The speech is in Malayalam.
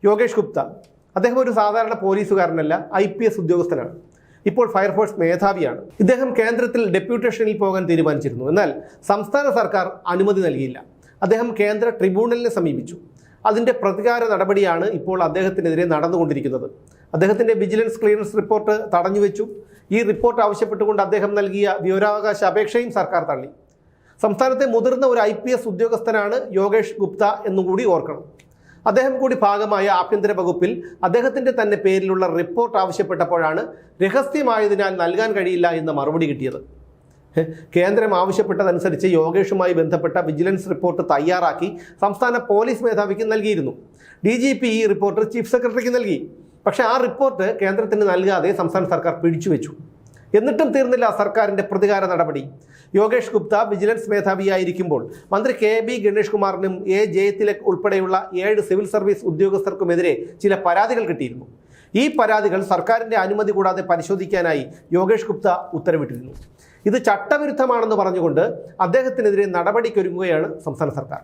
യോഗേഷ് ഗുപ്ത അദ്ദേഹം ഒരു സാധാരണ പോലീസുകാരനല്ല, IPS ഉദ്യോഗസ്ഥനാണ്. ഇപ്പോൾ ഫയർഫോഴ്സ് മേധാവിയാണ്. ഇദ്ദേഹം കേന്ദ്രത്തിൽ ഡെപ്യൂട്ടേഷനിൽ പോകാൻ തീരുമാനിച്ചിരുന്നു. എന്നാൽ സംസ്ഥാന സർക്കാർ അനുമതി നൽകിയില്ല. അദ്ദേഹം കേന്ദ്ര ട്രിബ്യൂണലിനെ സമീപിച്ചു. അതിൻ്റെ പ്രതികാര നടപടിയാണ് ഇപ്പോൾ അദ്ദേഹത്തിനെതിരെ നടന്നുകൊണ്ടിരിക്കുന്നത്. അദ്ദേഹത്തിൻ്റെ വിജിലൻസ് ക്ലിയറൻസ് റിപ്പോർട്ട് തടഞ്ഞുവെച്ചു. ഈ റിപ്പോർട്ട് ആവശ്യപ്പെട്ടുകൊണ്ട് അദ്ദേഹം നൽകിയ വിവരാവകാശ അപേക്ഷയും സർക്കാർ തള്ളി. സംസ്ഥാനത്തെ മുതിർന്ന ഒരു IPS ഉദ്യോഗസ്ഥനാണ് യോഗേഷ് ഗുപ്ത എന്നുകൂടി ഓർക്കണം. അദ്ദേഹം കൂടി ഭാഗമായ ആഭ്യന്തര വകുപ്പിൽ അദ്ദേഹത്തിൻ്റെ തന്നെ പേരിലുള്ള റിപ്പോർട്ട് ആവശ്യപ്പെട്ടപ്പോഴാണ് രഹസ്യമായതിനാൽ നൽകാൻ കഴിയില്ല എന്ന മറുപടി കിട്ടിയത്. കേന്ദ്രം ആവശ്യപ്പെട്ടതനുസരിച്ച് യോഗേഷുമായി ബന്ധപ്പെട്ട വിജിലൻസ് റിപ്പോർട്ട് തയ്യാറാക്കി സംസ്ഥാന പോലീസ് മേധാവിക്ക് നൽകിയിരുന്നു. DGP ഈ റിപ്പോർട്ട് ചീഫ് സെക്രട്ടറിക്ക് നൽകി. പക്ഷേ ആ റിപ്പോർട്ട് കേന്ദ്രത്തിന് നൽകാതെ സംസ്ഥാന സർക്കാർ പിടിച്ചുവെച്ചു. എന്നിട്ടും തീർന്നില്ല സർക്കാരിൻ്റെ പ്രതികാര നടപടി. യോഗേഷ് ഗുപ്ത വിജിലൻസ് മേധാവിയായിരിക്കുമ്പോൾ മന്ത്രി KB ഗണേഷ് കുമാറിനും A ജയതിലക് ഉൾപ്പെടെയുള്ള 7 സിവിൽ സർവീസ് ഉദ്യോഗസ്ഥർക്കുമെതിരെ ചില പരാതികൾ കിട്ടിയിരുന്നു. ഈ പരാതികൾ സർക്കാരിൻ്റെ അനുമതി കൂടാതെ പരിശോധിക്കാനായി യോഗേഷ് ഗുപ്ത ഉത്തരവിട്ടിരുന്നു. ഇത് ചട്ടവിരുദ്ധമാണെന്ന് പറഞ്ഞുകൊണ്ട് അദ്ദേഹത്തിനെതിരെ നടപടിക്കൊരുങ്ങുകയാണ് സംസ്ഥാന സർക്കാർ.